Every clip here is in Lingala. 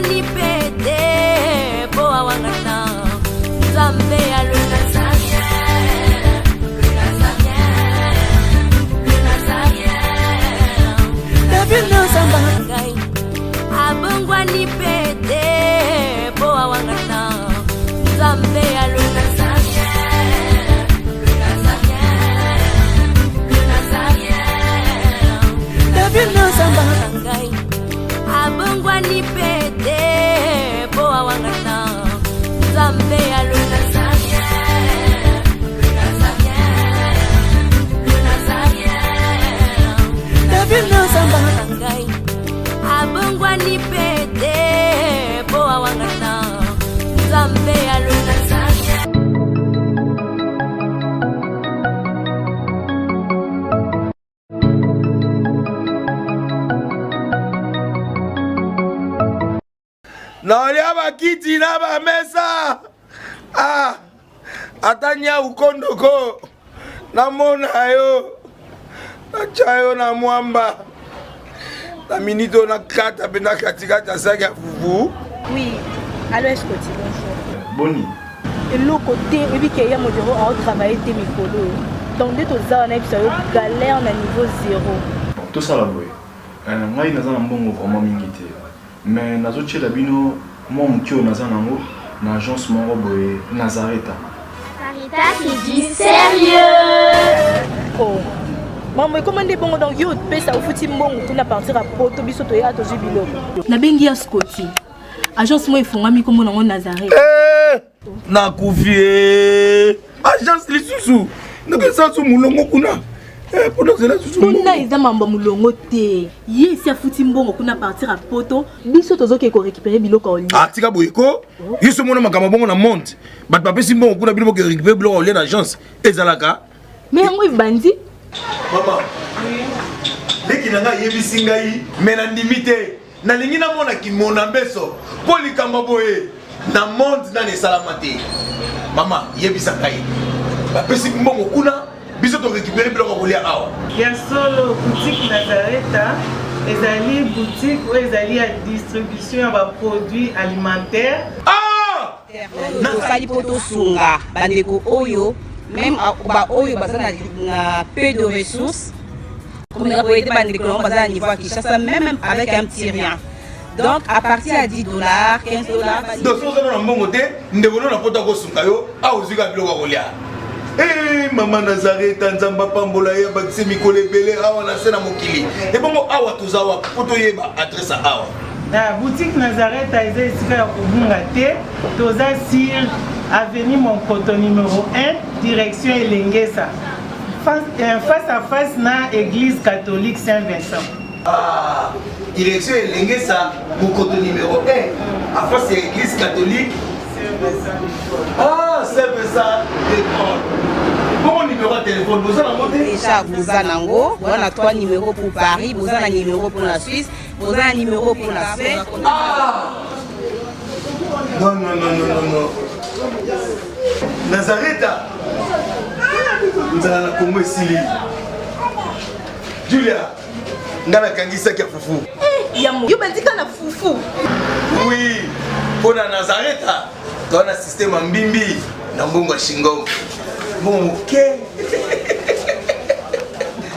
nipete boa wangana Zambe ya luna sanya Abungwa nipete boa wangana Zambe ya luna sanya Abungwa nipete boa wangana Zambe ya luna sanya Abungwa nipete boa wangana Zambe ya luna sanya Naolia bakiti na ba mesa. Atanya ukondoko. Namona yo. Achayo na mwamba. La minito na kata bena katikata saga fufu. Oui, allô est-ce que tu bonjour. Boni. Et le côté et puis qu'il y a mon bureau à travailler tes micros. Donc dès que ça on a eu galère na niveau 0. Tout ça là boy. Ngai naza na mbongo vraiment mingi te. Mais nazo tchela bino moi mukio naza nango na agence moko boy Nazareta. Sarita qui dit sérieux. Oh. Maman, comment est bon donc yo pesa au fouti mbongo pour na partir à poto biso to ya to jubilo. Na bengi ya Scotty. Agence moi ifonga mi comme nango Nazareth. Na kufie. Agence lisusu. Ndeke sa su mulongo kuna. Pour nous là susu. Kuna eza mamba mulongo te. Ye si afuti mbongo kuna partir à poto biso tozo ke ko récupérer biloko oli. Tika boyeko. Yiso mona makama bongo na monte. Bat papesi mbongo kuna biloko ke récupérer biloko oli na agence. Ezalaka. Mais yango bandi. Maman. Dès qu'il n'a yebisi ngai mena ndimite na lingi na mona ki mona beso poli kamba boye na monde na ne salamate mama yebisa ngai ba pesi mbongo kuna biso to récupérer biloko kolia awa ya solo boutique Nazareta ezali boutique ou ezali à distribution ya ba produits alimentaires na sali poto sunga bandeko oyo même ba oyo bazana na peu de ressources comme la boîte bandeko bazana niveau à Kinshasa même avec un petit rien. Donc à partir à $10, $15. Donc so na mbongo te ndebono na poto ko sunga yo a ozika biloko kolia. Maman Nazareta nzamba pambola ya bakise mikolo ebele awa na sena mokili. Et bongo awa tozawa poto yeba adresse awa. La boutique Nazareta est ici à Kubungate, toza sur avenue Monkoto numéro 1, direction Elengesa. Face à face na église catholique Saint-Vincent. Direction Elengesa, Monkoto numéro 1, à face à l'église catholique Saint-Vincent de bon numéro de téléphone, vous avez monté déjà vous avez nango, on a 3 numéros pour Paris, vous avez un numéro pour la Suisse, vous avez un numéro pour la Suède. Non. Nazareta. Nous allons la Congo Sili. Julia, ngana kangisa kia fufu. Yamo, yo bandika na fufu. Oui, pour la Nazareta, tu as un système en bimbi, dans Bongo Shingo. Bon, ok.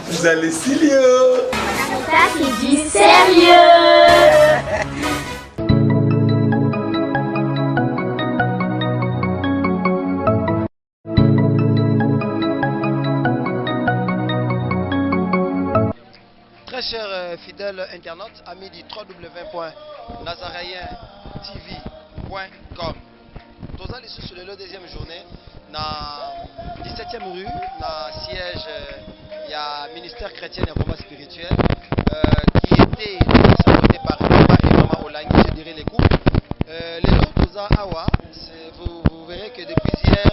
Vous allez Silio. Sarita qui dit sérieux. Très chers fidèles internautes, amis du www.nazaréentv.com. Nous allons sur le deuxième journée, dans 17e rue, dans siège il y a ministère chrétien et combat spirituel qui était salué par Papa et Maman Olangi, je dirais les couples. Les autres Awa, vous verrez que depuis hier,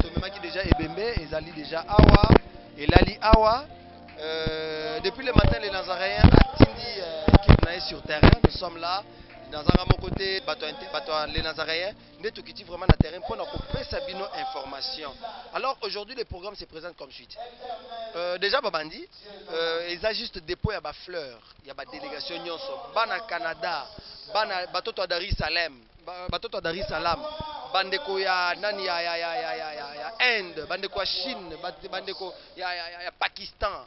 Tomema qui déjà Ebembe, Ezali déjà Awa, et Lali Awa. Depuis le matin, les Nazaréens à Tindi qui sur terrain, nous sommes là. Dans un côté, les Nazaréens, nous sommes vraiment sur terrain pour nous couper Sabino information. Alors aujourd'hui, le programme se présente comme suite. Déjà, Babandi, ils ont juste dépôt à fleurs. Il y a des délégations Bana Canada, bana batoto ya Dar es Salaam, batoto ya Dar es Salaam, bandeko ya nani ya Inde, bandeko ya Chine, bandeko ya Pakistan,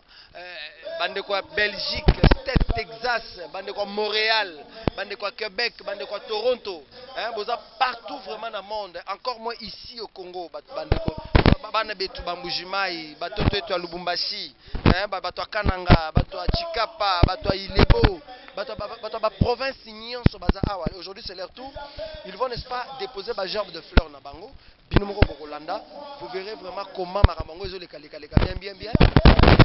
bandeko ya Belgique, State Texas, bandeko ya Montréal, bandeko ya Québec, bandeko ya Toronto, boza partout vraiment dans le monde, encore moins ici au Congo, bandeko bana betu bambujimai, batoto yetu ya Lubumbashi, bato ya Kananga, bato ya Chikapa, bato ya Ilebo, bato ya province nyonso baza awa. Aujourd'hui c'est leur tour. Ils vont, n'est-ce pas, déposer ba gerbe de fleurs na bango. Binomoko Bokolanda, vous verrez vraiment comment marabango ezo leka bien.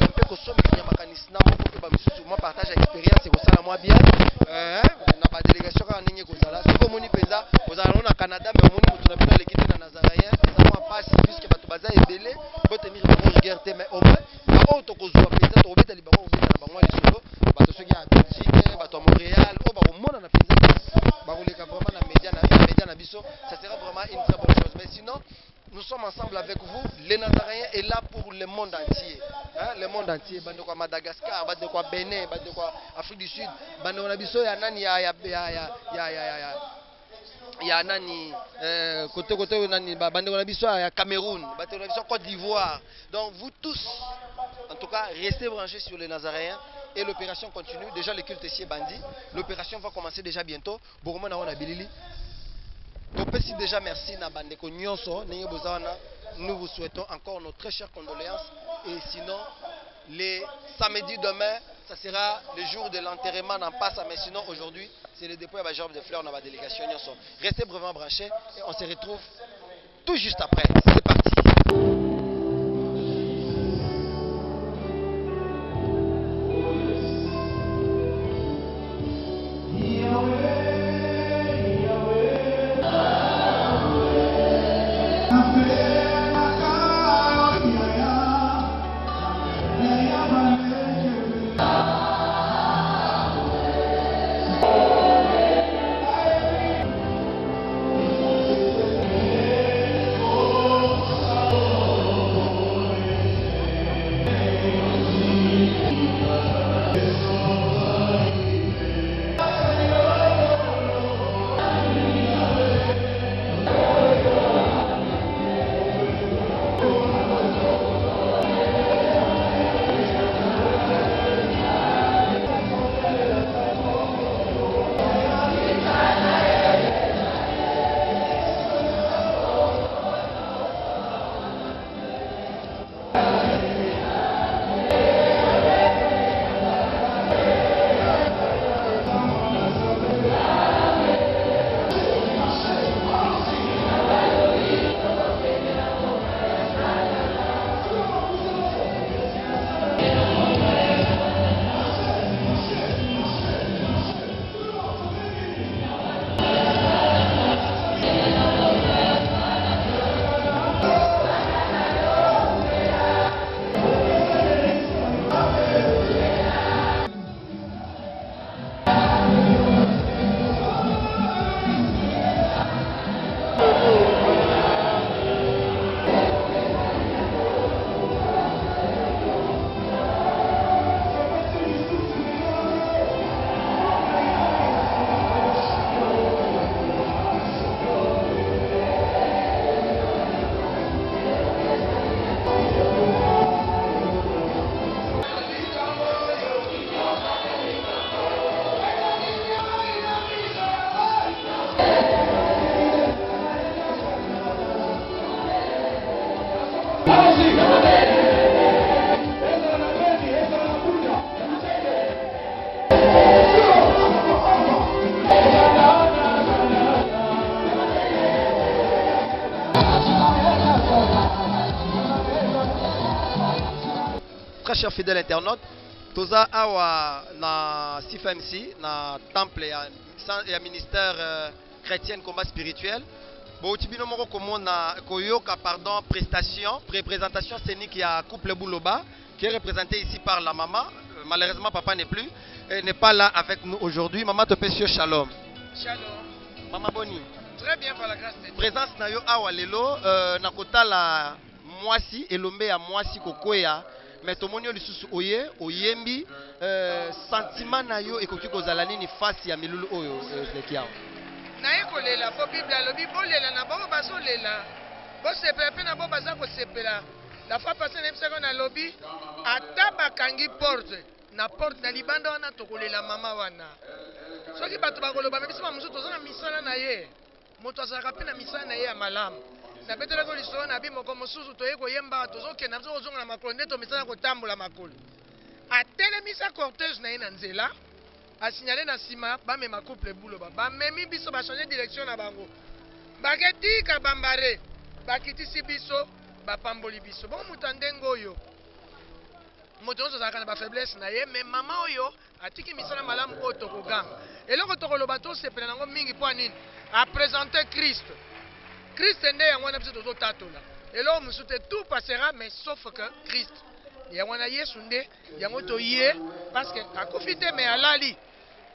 Un peu kosomi kinya makanisi na moko pe ba misusu moi partage expérience ko sala moi bien. Na ba délégation ka ninye ko sala. Siko moni penza, ozala na Canada mais moni mutu na bino lekiti na Nazarien. Ça moi passe puisque bato baza ebele, bote mi bango regarder mais au moins ba auto ko zwa penza to beta libango beta na bango les solo. Bato soki ya Belgique, bato ya Montréal, o ba ko mona na penza. Ba ko leka vraiment na média na biso, ça sera vraiment une très bonne chose. Mais sinon, nous sommes ensemble avec vous. Les Nazariens est là pour le monde entier. Le monde entier. Bande quoi Madagascar, bande quoi Bénin, bande quoi Afrique du Sud, bande on a biso ya nani ya nani côté nani bande on a biso ya Cameroun, bande on a biso Côte d'Ivoire. Donc vous tous, en tout cas, restez branchés sur les Nazariens. Et l'opération continue. Déjà le culte ici est bandit. L'opération va commencer déjà bientôt. Bourgogne na wana bilili. Donc, déjà merci na bandeko nyonso ninyo bozawana. Nous vous souhaitons encore nos très chères condoléances. Et sinon, les samedis demain, ça sera le jour de l'enterrement en passe. Mais sinon, aujourd'hui, c'est le dépôt de la gerbe de fleurs dans la délégation nyonso. Restez vraiment branchés et on se retrouve tout juste après. C'est parti. Très chers fidèles internautes, toza awa na CFMC, na temple ya ministère chrétien combat spirituel. Bon, tibino moko komona koyoka pardon prestation, présentation scénique ya couple Bouloba qui est représenté ici par la maman. Malheureusement papa n'est plus, n'est pas là avec nous aujourd'hui. Maman te pèse shalom. Shalom. Maman Boni. Très bien par la grâce de Dieu. Présence na yo awa lelo na kotala mwasi elombe ya mwasi kokoya mais tomoni yo lisusu oye oyembi sentiment na yo ekoki kozala nini face ya milulu oyo leki awa naye kolela po bible alobi bolela na bango bazolela bosepela mpe na bo baza kosepela la fois passé nayebisaka na lobi ata bakangi porte na libanda wana tokolela mama wana soki bato bakoloba me biso bamosusu toza na misala na ye moto azalaka mpe na misala na ye ya malamu nabetelaki lisolo na bimoko mosusu toye koyemba tozokenda biso kozonga na makolo nde tomisana kotambola makolo atelemisa cortège na ye na nzela asignale na nsima bamema couple buloba bamemi biso bachange direction na bango baketika bambare bakitisi biso bapamboli biso bongo moto ndenge oyo moto nyonso azalaka na bafaiblesse na ye me mama oyo atiki misala malamu oyo tokoganga eloko tokoloba tosepela nango mingi mpo nini apresente Christ nde yango wana biso tozotatola eloko mosusu te tout passera mais sauf que Christ yango wana Yesu nde yango toye parce que akufi te mais alali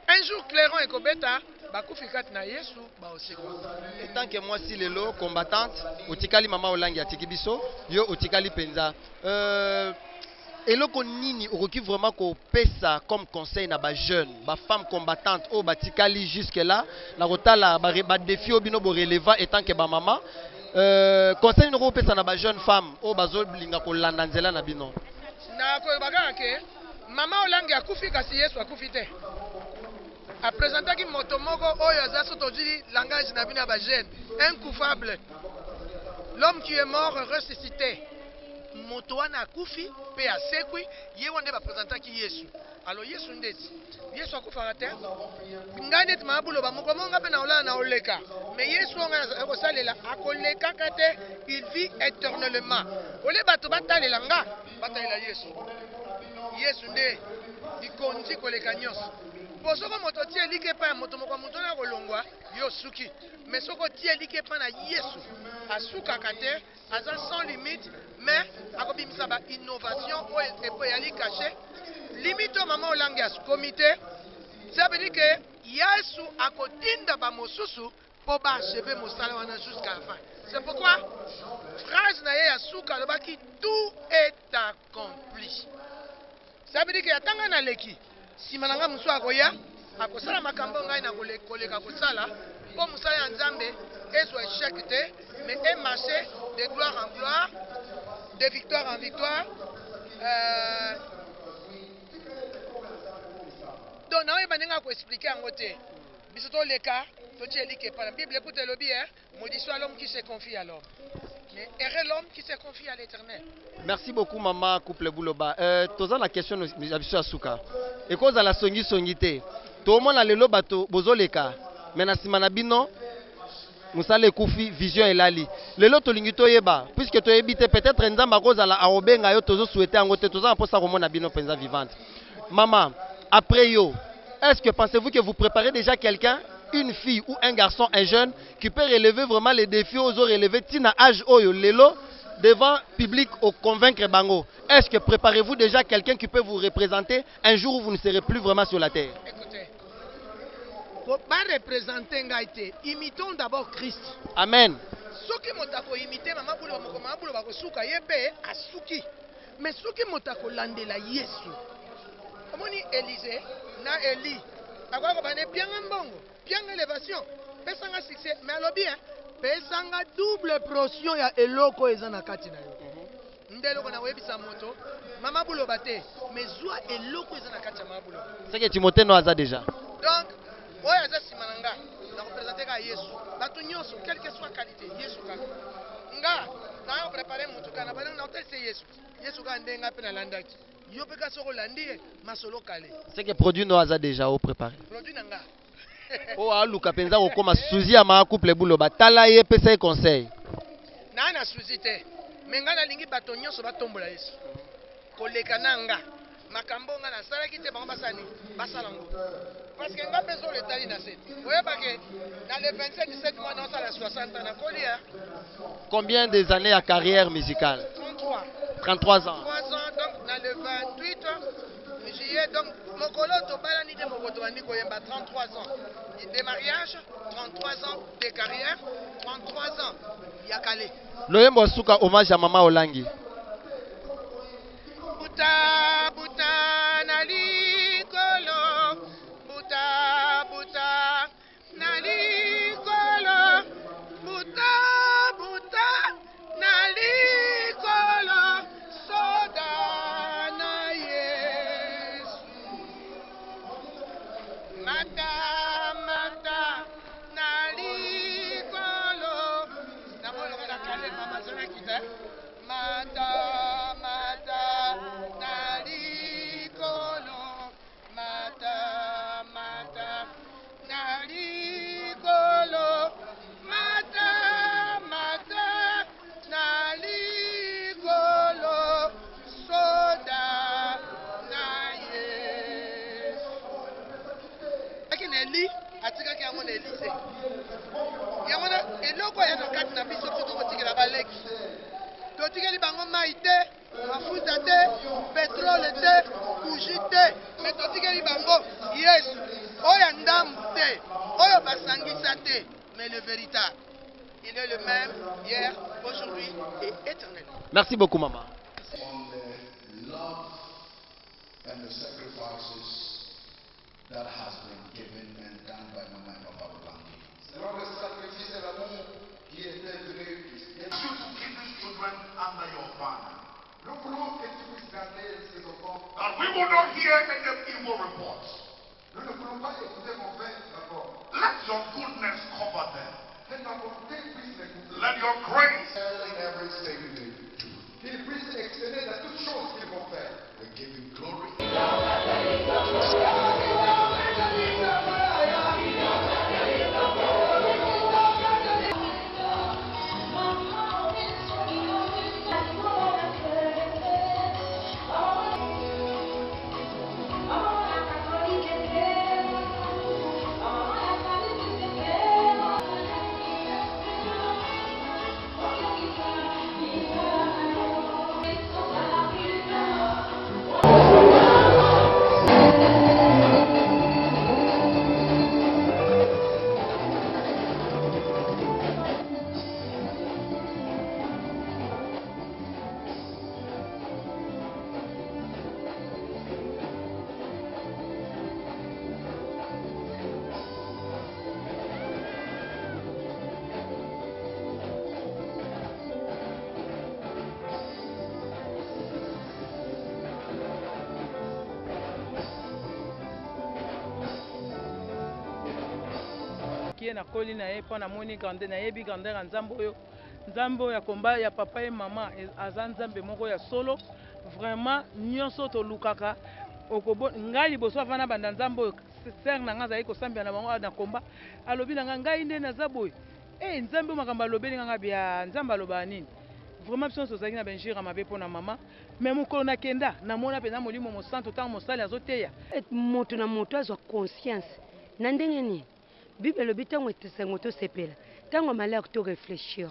un jour clairon ekobeta bakufi kati na Yesu baoseko etant que moi si lelo combattante otikali mama olangi atiki biso yo otikali penza eloko nini okoki vraiment kopesa comme conseil na ba jeune ba femme combattante o batikali jusque là na kotala ba défi obino bo relevant etant que ba mama conseil noko kopesa na ba jeune femme o bazolinga kolanda nzela na bino na ko bagaka ke mama olangi akufi kasi Yesu akufi te apresentaki moto moko oyo aza so tozili langage na bino ya ba jeune incoupable l'homme qui est mort ressuscité moto wana akufi pe asekwi ye wonde bapresentaki Yesu alo Yesu ndeti Yesu akufaka te ngai neti mabuloba moko monga pe na olala na oleka mais Yesu onga akosalela akolekaka te il vit éternellement ole bato batalela nga batalela Yesu nde likonzi koleka nyonso po soko moto tie elike pa moto moko moto na kolongwa yo suki mais soko tie elike pa na Yesu asukaka te aza sans limite mais akobimisa ba innovation oyo epo yali caché limite mama olangi comité ça veut dire que Yesu akotinda ba mosusu po ba achever mosala wana jusqu'à la fin c'est pourquoi phrase na ye ya suka lobaki tout est accompli ça veut dire que atanga na leki sima nanga musu akoya akosala makambo ngai na koleka kosala po musala ya Nzambe ezwa échec te mais est marché de gloire en gloire de victoire en victoire donc na oyo bandenga ko expliquer yango te biso to leka to tielike pa la Bible écoute le bien maudit soit l'homme qui se confie à l'homme mais heureux l'homme qui se confie à l'Éternel. Merci beaucoup maman couple Buloba toza la question ya biso asuka ekoza la songi te to mona lelo bato bozoleka mais na sima na bino musale kufi vision elali lelo tolingi toyeba puisque toyebi te peut-être Nzambe akozala aobenga yo tozo souhaiter yango te toza mposa komona bino penza vivante maman après yo est-ce que pensez-vous que vous préparez déjà quelqu'un une fille ou un garçon un jeune qui peut relever vraiment les défis aux autres relever tina âge oyo lelo devant public au convaincre bango est-ce que préparez-vous déjà quelqu'un qui peut vous représenter un jour où vous ne serez plus vraiment sur la terre? Écoutez, pour pas représenter Ngaïté, imitons d'abord Christ. Amen. Soki motako imiter mama bulo bako suka yebe asuki. Mais soki motako landela Yesu. Amoni Élisée na Eli. Akwa bane pianga mbongo, pianga élévation, pesanga succès, mais alobi pesanga double portion ya eloko ezana kati na yo. Ndeloko na webisa moto, mama bulo bate, mais zwa eloko ezana kati ya mama bulo. C'est que Timothée no aza déjà. Donc oyo aza sima na nga na représenter ka Yesu bato nyonso quelle que soit qualité Yesu kaka nga na préparer moto kana bana na hotel c'est Yesu ka ndenga pe na landaki yo pe ka soko landi masolo kale C'est que produit no aza déjà au préparé produit na nga o aluka penza ko koma suzi ya ma couple Buloba tala ye pesa e conseil na suzi te mais nga na lingi bato nyonso batombola Yesu koleka na nga makambo nga na salaki te bango basani basalango parce que nga besoin le tali na 7 oyeba ke na le 27 17 mois na sala 60 ans na kolia combien des années à carrière musicale? 33 ans 3 ans donc na le 28 juillet donc mokolo to balani de mokoto bandi koyemba 33 ans de mariage 33 ans de carrière 33 ans ya kale loyembo suka hommage à maman Olangi buta buta na likolo buta buta na likolo buta buta na likolo soda na Yesu mata mata na likolo na molo kana kale mama zona kita mata mata na likolo mata mata na likolo mata mata na likolo soda na Yesu lakini eli atikaki yango na Elise yango na eloko ya na kati na biso kutu kotikela baleki totikeli bango mai te mafuta te petrole te bougie te me totikeli bango Yesu oyo ndambu te oyo basangisa te mais le véritable il est le même hier aujourd'hui et éternellement. Merci beaucoup maman. On the love and the sacrifices that has been given and done by Mama and Papa Olangi. Selon le sacrifice et l'amour qui était venu, you should keep these children under your banner. Nous voulons que tu puisses garder ces enfants. That we will not hear any evil reports. Nous ne voulons pas écouter mon frère, d'accord. Let your goodness cover them. Let your grace in everything they do. Qu'il puisse exceller dans toutes choses qu'ils vont faire. We give you glory. na koli na ye mpo namoni grandeur nayebi grandeur ya nzambe oyo ya komba ya papa et mama aza nzambe moko ya solo vraiment nyonso tolukaka ngai liboso avana banda nzambe oyo ser na ngai azali kosambela na bango na komba alobi na ngai nde naza boye nzambe makambo alobeli nga bia nzambe alobaka nini vraiment biso tozalaki na benjira mabe mpo na mama me mokolo nakenda namona mpenza molimo mosantu ntango mosali azoteya moto na moto azwa conscience na ndenge nini bible elobi ntango esengo tosepela ntango malheur to réfléchir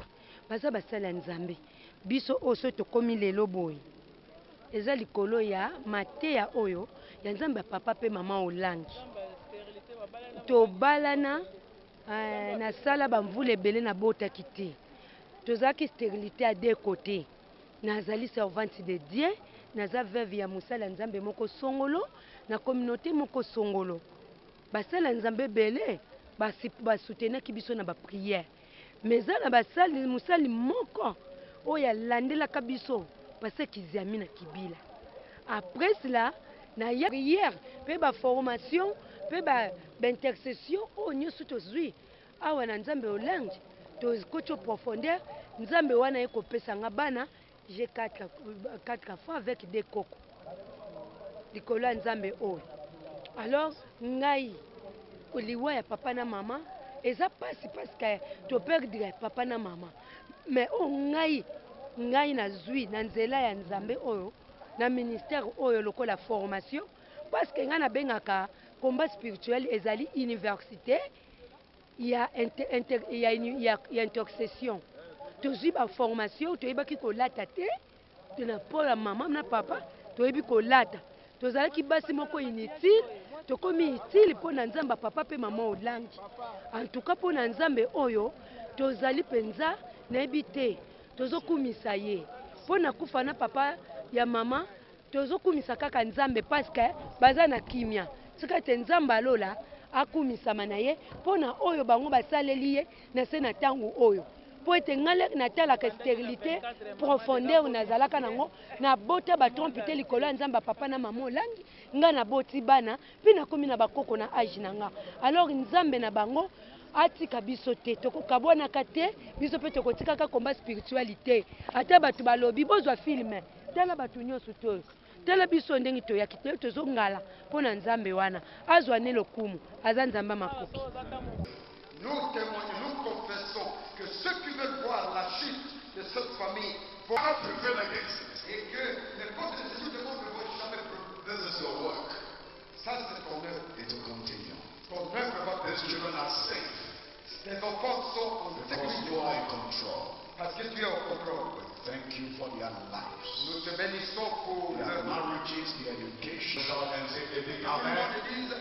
baza basali ya nzambe biso oyo so tokomi lelo boye eza likolo ya mateya oyo ya nzambe ya papa mpe mama olangi tobalana na sala bamvula ebele na botaki te tozalaki stérilité à deux côtés nazali servante de Dieu naza veuve ya mosala ya nzambe moko songolo na communauté moko songolo basala nzambe ebele basoutenaki biso na baprière mais eza na basali mosali moko oyo alandelaka biso basekizami na kibila après cela na ya prière mpe baformation mpe baintercession oyo nyonso tozwi awa na nzambe olangi tozikoti profondeur nzambe wana ye kopesanga bana j'ai 4 fois avec des coco likolo ya nzambe oyo alors ngai liwa ya papa na mama eza pasi parce to perdre papa na mama mais ngai nazwi na nzela ya nzambe oyo na ministère oyo lokola formation parce que ngai nabengaka combat spirituel ezali université ya intercession tozwi baformation toyebaki kolata te tona mpola mama na papa toyebi kolata tozalaki basi moko inutile tokomi utile mpo na nzambe papa mpe mama olangi en tout cas mpo na nzambe oyo tozali mpenza nayebi te tozokumisa ye mpo na kufa na papa ya mama tozokumisa kaka nzambe parce que baza na kimia tika te nzambe alola akumisama na ye mpona oyo bango basaleli ye na se na ntango oyo po ete ngai natalaka stérilité profondeur nazalaka nango nabota batrompe te likolo ya nzambe papa na mama olangi ngai naboti bana mpe nakomi na bakoko na age na nga alors nzambe na bango atika biso te tokokabwanaka te biso mpe tokotikaka komba spiritualité ata bato balobi bozwa filme tala bato nyonso toyo tala biso ndenge toyaki te tozongala mpo na nzambe wana azwa ne lokumu aza nzambe makoki. Nous témoignons, nous confessons que ceux qui veulent voir la chute de cette famille vont prevail against it. Et que les forces de Jésus ne vont jamais prevail. This is your work. Ça c'est ton œuvre. It will continue. Ton œuvre va continuer. These children are safe. Les enfants sont en sécurité. Because you are in control. Parce que tu es au contrôle. Thank you for their lives. Nous te bénissons pour their marriages, their education. And say a big amen.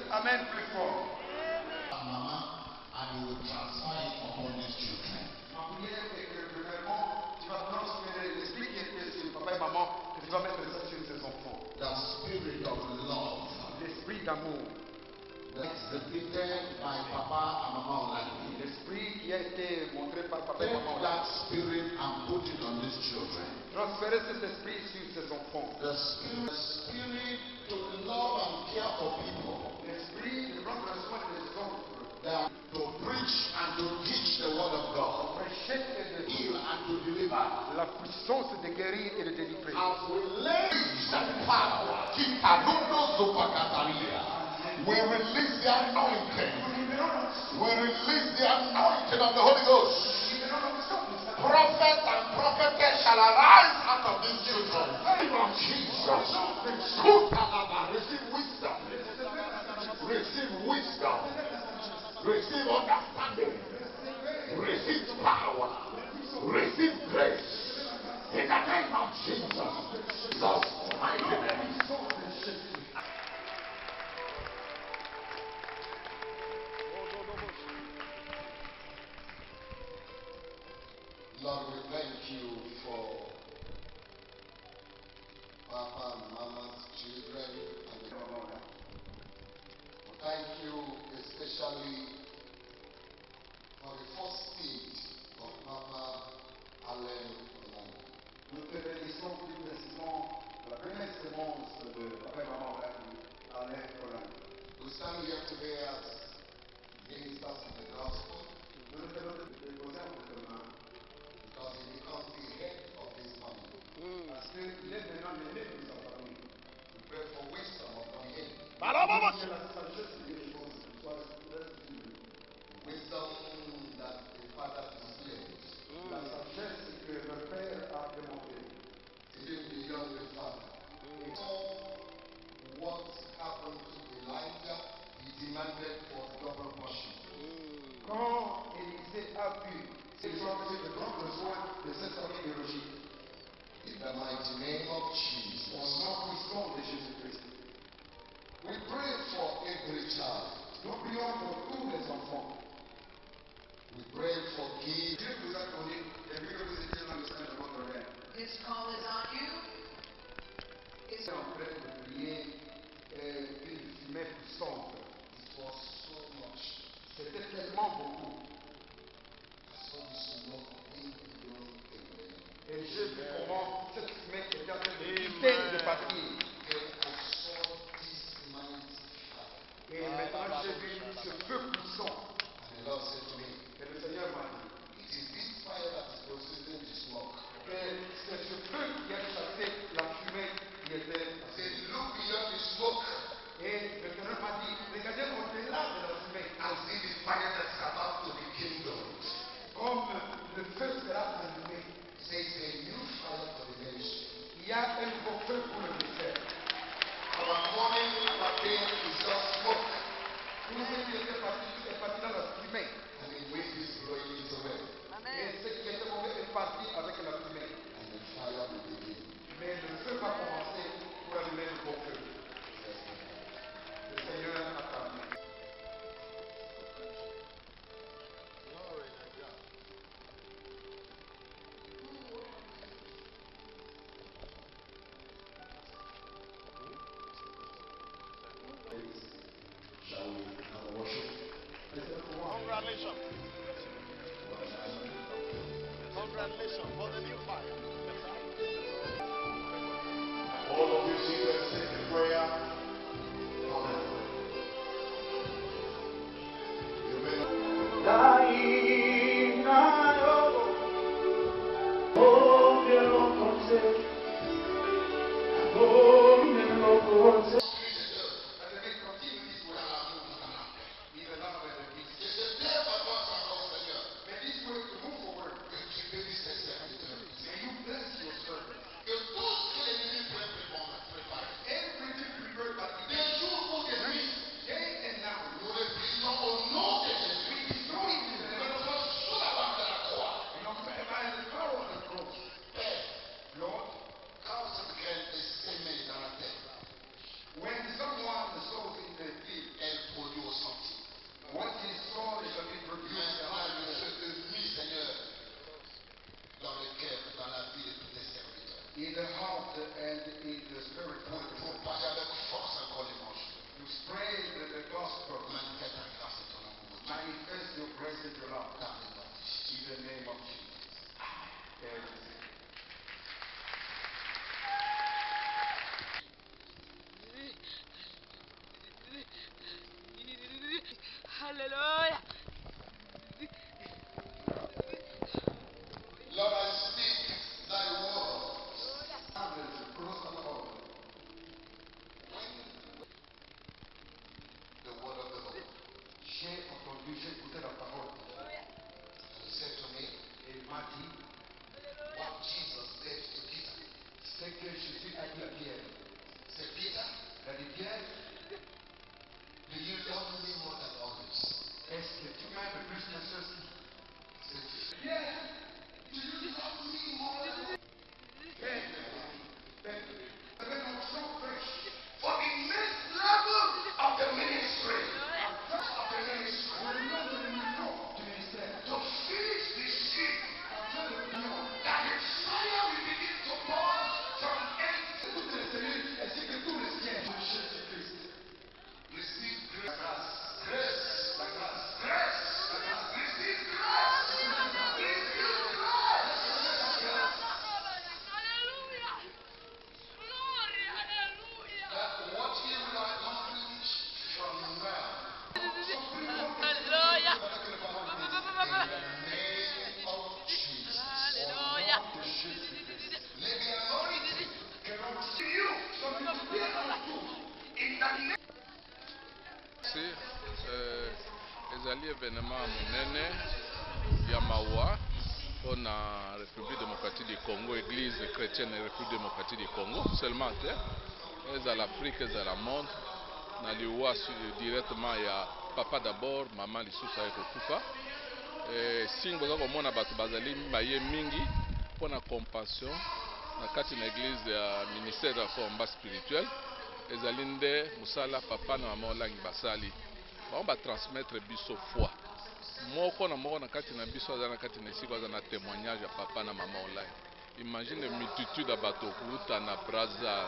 Amen plus fort. Maman. And you will transfer it upon these children. Ma prière est que premièrement, tu vas transférer l'esprit qui était sur papa et maman, et tu vas mettre ça sur tes enfants. The spirit of love. L'esprit d'amour. That's depicted by papa and mama Olandi. L'esprit qui a été montré par papa et maman Olandi. That spirit and put it on these children. Transférer cet esprit sur ces enfants. The spirit to love and care for people. L'esprit de prendre soin des hommes. To preach and to teach the word of God. Prêcher et de heal and to deliver. La puissance de guérir et de délivrer. As we release that power, we release the anointing. We release the anointing of the Holy Ghost. Prophet and prophetess shall arise out of these children. In the name of Jesus. Receive wisdom. Receive wisdom. Receive understanding. Receive power. Receive grace. In the name of Jesus. Jesus' mighty name. Lord, we thank you for Papa and Mama's children and their mother. Thank you especially for the first seed of Papa Alain Olandi. Nous te bénissons plus précisément pour la première sémence de Papa et Maman Olandi, Alain Olandi. We stand here today as ministers of the gospel. Nous te déposons votre main because he becomes the head of this family. Parce qu'il est maintenant le head de sa famille. We pray for wisdom upon him. Wisdom that the Father displays. La sagesse que le Père a démontrée. Even beyond the Father. What happened to Elijah? He demanded for double portion. Quand Élisée a vu, c'est de prendre soin de cette famille biologique. In the mighty name of Jesus. Au nom puissant de Jésus-Christ. We pray for every child. Nous prions pour tous les enfants. We pray for kids. Dieu vous a connu depuis que vous étiez dans le sein de votre mère. This call is on you. It's en train de prier une fumée puissante. It was so much. C'était tellement beaucoup. Et j'ai vu comment cette fumée était en train de partir. Et maintenant j'ai vu ce feu puissant. And the Lord said to me, et le Seigneur m'a dit, it is this fire that is producing the smoke. Et c'est ce feu qui a chassé la fumée qui était. Say, look beyond the smoke. Et le Seigneur m'a dit, regardez au-delà de la fumée. And see the fire that is about to be kindled. Comme le feu sera allumé. Say, it's a new fire for the nation. Il y a un nouveau feu pour le ministère. Our morning, our day is just smoke. Nous sommes partis dans la fumée. And the wind is blowing it away. Et ce qui était mauvais est parti avec la fumée. And the fire will begin. Mais le feu va commencer pour allumer le bon feu. Le Seigneur a parlé. translation for the new fire. All of you see that second prayer. Amen. You may Hallelujah. Lord, I speak thy words. The word of the Lord. J'ai entendu, j'ai écouté la parole. He said to me, il m'a dit, what Jesus said to Peter. Ce que Jésus a dit à Pierre. C'est Peter. Il a dit Pierre, do you love me more than others? Est-ce que tu m'aimes plus que ceux-ci? C'est Pierre. Do you love me more than others? So fresh. For the next level of the ministry. To finish the sheep. That the fire will begin to burn from end to end. Ainsi que tous les sièges de Jésus-Christ. Receive grace. Grace. La grâce. Grace. La grâce. Receive grace. Receive grace. Hallelujah. Glory, hallelujah. What you will accomplish from now. Hallelujah. Hallelujah. Let the anointing cannot see you. So in the name. ezali événement monene ya mawa mpona République démocratique du Congo, église chrétienne et République démocratique du Congo seulement te ezala Afrique ezala monde na liwa directement ya papa d'abord mama lisusu aye kokufa signe boza komona bato bazali maye mingi mpona compassion na kati na église ya ministère ya combat spirituel ezali nde mosala papa na mama olangi basali bango batransmettre biso foi moko na kati na biso aza na kati na esika aza na témoignage ya papa na mama olangi. Imagine multitude ya bato kuuta na Brazza,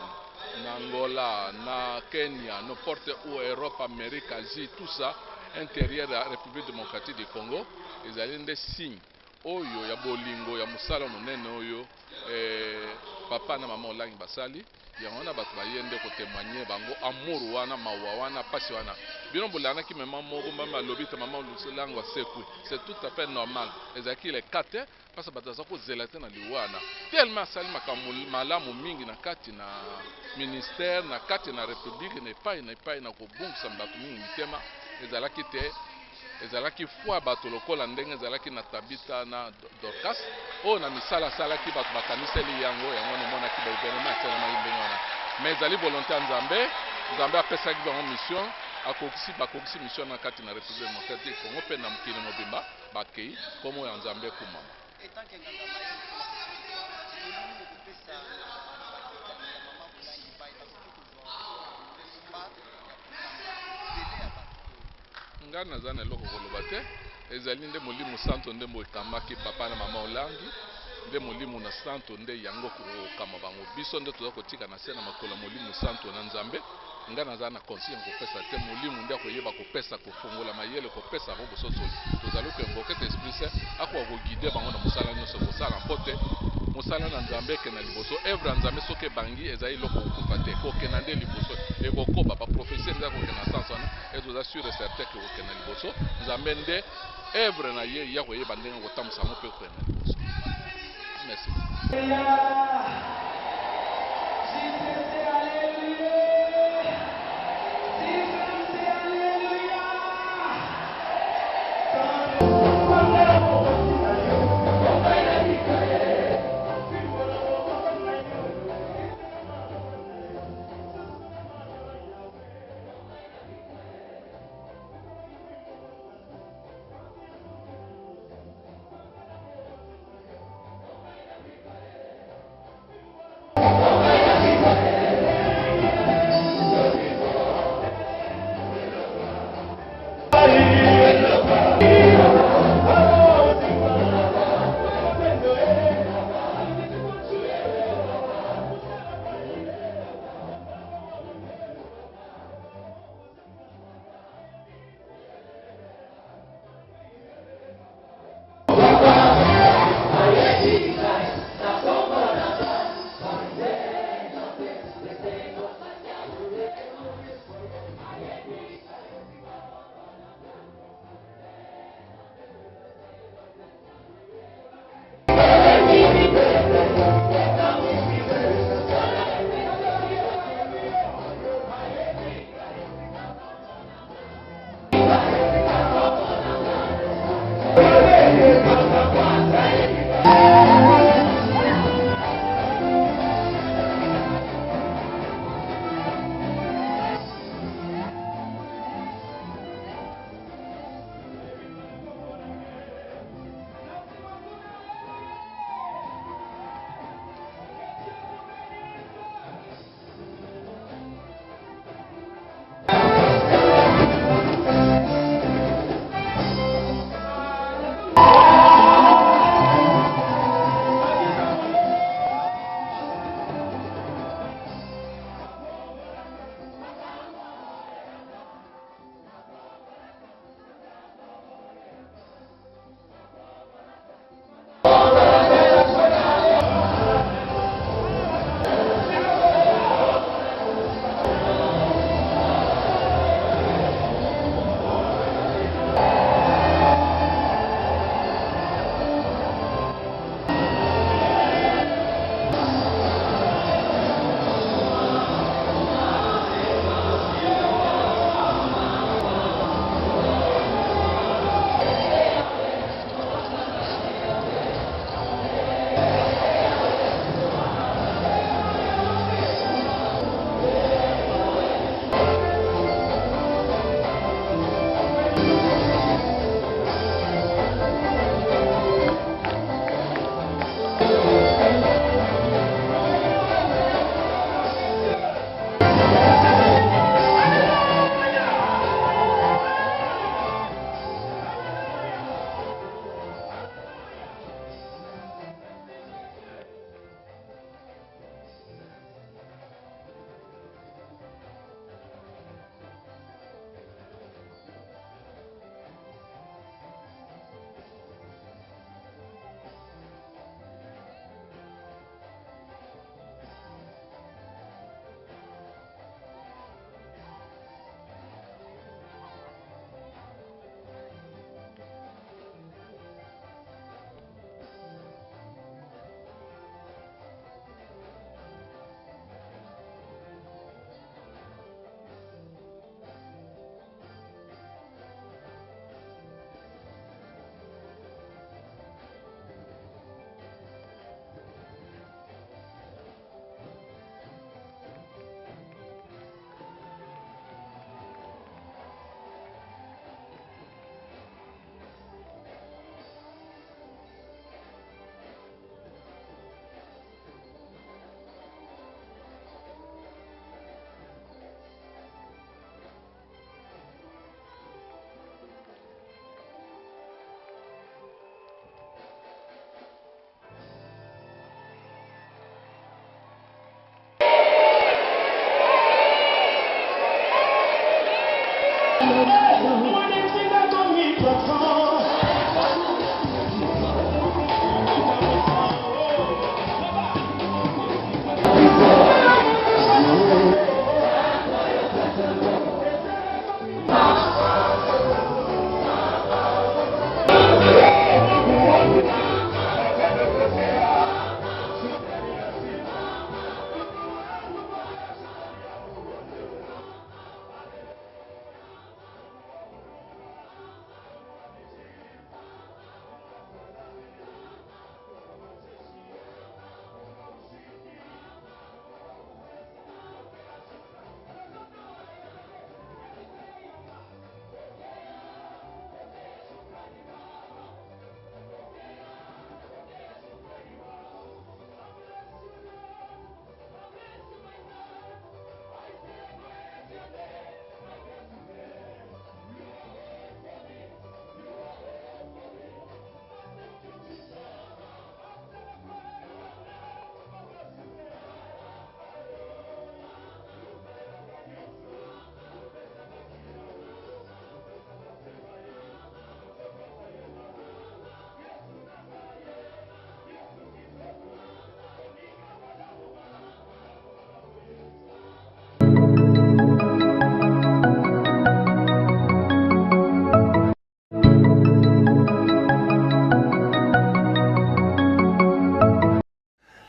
na Angola, na Kenya, n'importe où, Europe, Amérique, Asie, tout ça intérieur ya République démocratique du Congo ezali nde signe oyo ya bolingo ya mosala monene oyo papa na mama olangi basali yango na bato baye nde kotémoigner bango amour wana mawa wana pasi wana bino bolanaki mama moko mama alobi te mama luselango asekwi c'est tout à fait normal ezalaki le kate parce bato baza kozela te na liwana tellement asali makambo malamu mingi na kati na ministère na kati na république na epai na kobungisa bato mingi mitema ezalaki te ezalaki foi bato lokola ndenge ezalaki na Tabita na Dorcas oyo na misala asalaki bato bakaniseli yango namonaki ba gouvernement atelemaki ndenge wana mais ezali volonté ya Nzambe apesaki bango mission bakokisi mission na kati na République démocratique Congo mpe na mokili mobimba bakei komo ya Nzambe ekumama. Nga naza na eloko koloba te ezali nde molimo santo nde ekambaki papa na mama olangi nde molimo na santo nde yango kokama bango biso nde toza kotika na se na makolo molimo santo na nzambe nga naza na conscience kopesa te molimo nde akoyeba kopesa kofongola mayele kopesa bango bososoli tozali koinvoke te esprit saint akoka koguide bango na mosala nyonso kosala mpo te mosala na nzambe ekenda liboso evre ya nzambe soki ebangi ezali eloko kokufa te ekokenda nde liboso ekokoba baprofesie nde akokenda na sanso wana ezoza sur et certain ke kokenda liboso nzambe nde evre na ye ya koyeba ndenge kotambusa yango mpe kokenda liboso. Merci.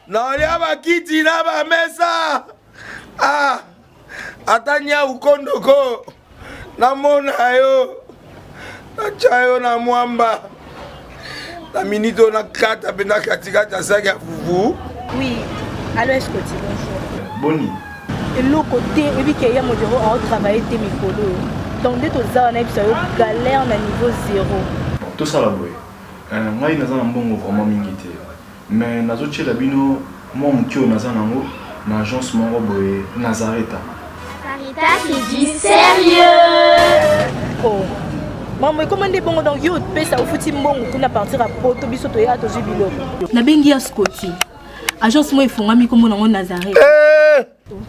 naolia bakiti na bamesa atanya ukondoko namona yo nacha yo na mwamba na minito na kata pena katikati ya saki ya fufu. Oui, allô, est-ce que tu bonjour? Boni. Et le côté, et puis qu'il y a mon bureau, on travaille tes micros. Donc, dès que tu as un galère, on a niveau 0. Tout ça là, boy. Moi, il y a un bon vraiment mingité. Mais nazo tchela bino moi mkio naza nango na agence moko boye Nazareta. Caritas c'est du sérieux. Oh. Maman, comment on dit bon donc yo pesa au futi mbongo kuna partir à poto biso to ya to jubilo. Na bengi ya Scotty. Agence moi ifungami comme nango Nazareta.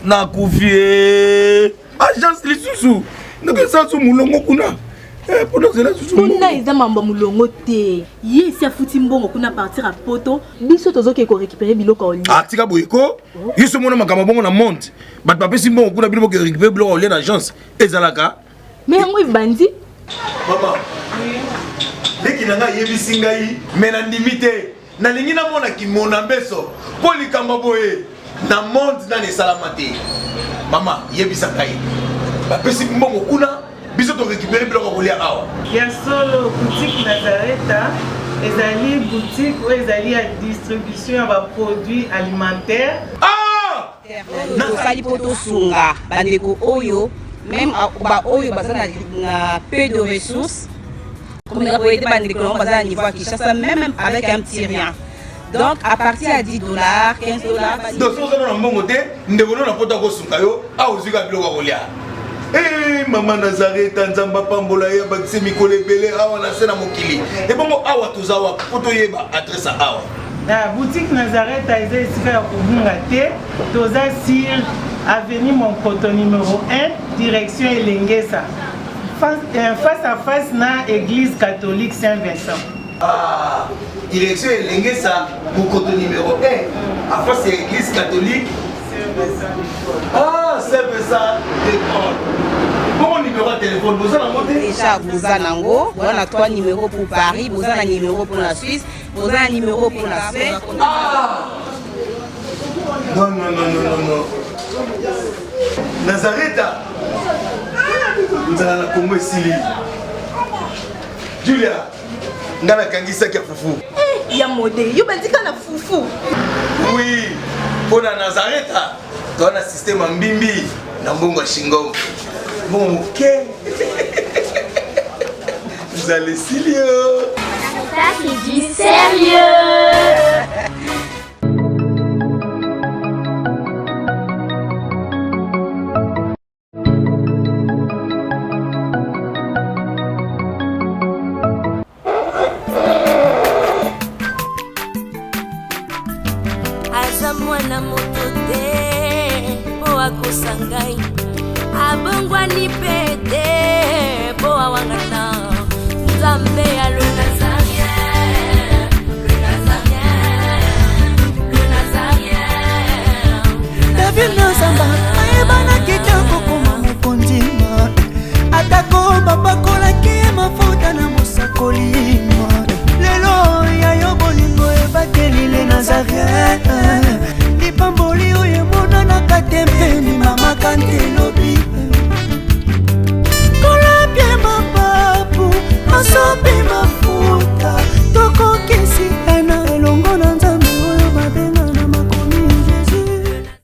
Na kufie. Agence lisusu. Ndeke sansu mulongo kuna. Kuna eza mambo mulongo te. Ye si afuti mbongo kuna partir à poto biso tozoke ko récupérer biloko oli. Atika boyeko. Yeso mona makamba bongo na monte. Bat papesi mbongo kuna biloko récupérer biloko oli na agence ezalaka. Mais yango bandi. Maman. Deki nanga yebisi ngai mena ndimite. Na lingi na mona kimona mbeso. Poli kamba boye na monde na ne salamate. Mama yebisa ngai. Bapesi mbongo kuna biso to récupérer biloko kolia awa. Ya solo boutique Nazareta ezali boutique où ezali ya distribution ya ba produits alimentaires. Tosali poto sunga bandeko oyo même ba oyo bazana na peu de ressources comme la boîte bandeko on bazana niveau à Kinshasa même avec un petit rien. Donc à partir à $10, $15. Donc si on a un bon côté, ndeko na poto ko sunga yo a ozuka biloko kolia. Eh maman Nazareta nzamba pambola ya bakise mikole belé awa na sena mokili. Et bongo awa tozawa poto yeba adresse awa. La boutique Nazareta est ici à Kubungate, toza sur avenue Monkoto numéro 1, direction Elengesa. Face à face na église catholique Saint-Vincent. Ah, direction Elengesa, Monkoto numéro 1, à face à l'église catholique Ah, Saint-Vincent d'école. Bon numéro de téléphone, vous avez monté déjà vous avez nango, on a 3 numéros pour Paris, vous avez un numéro pour la Suisse, vous avez un numéro pour la Suède. Ah non. Nazareta. Nous allons la Congo Sili. Julia, nous allons kangisa kia fufu. Eh, ya modé, yo bandika na fufu. Oui, pour la Nazareta, tu as un système en bimbi, na mbongo shingo. Bon, ok. Vous allez Silio. Ça c'est du sérieux. Aza mwana moto te po akosangai abongwani pete po awangana nzambe alona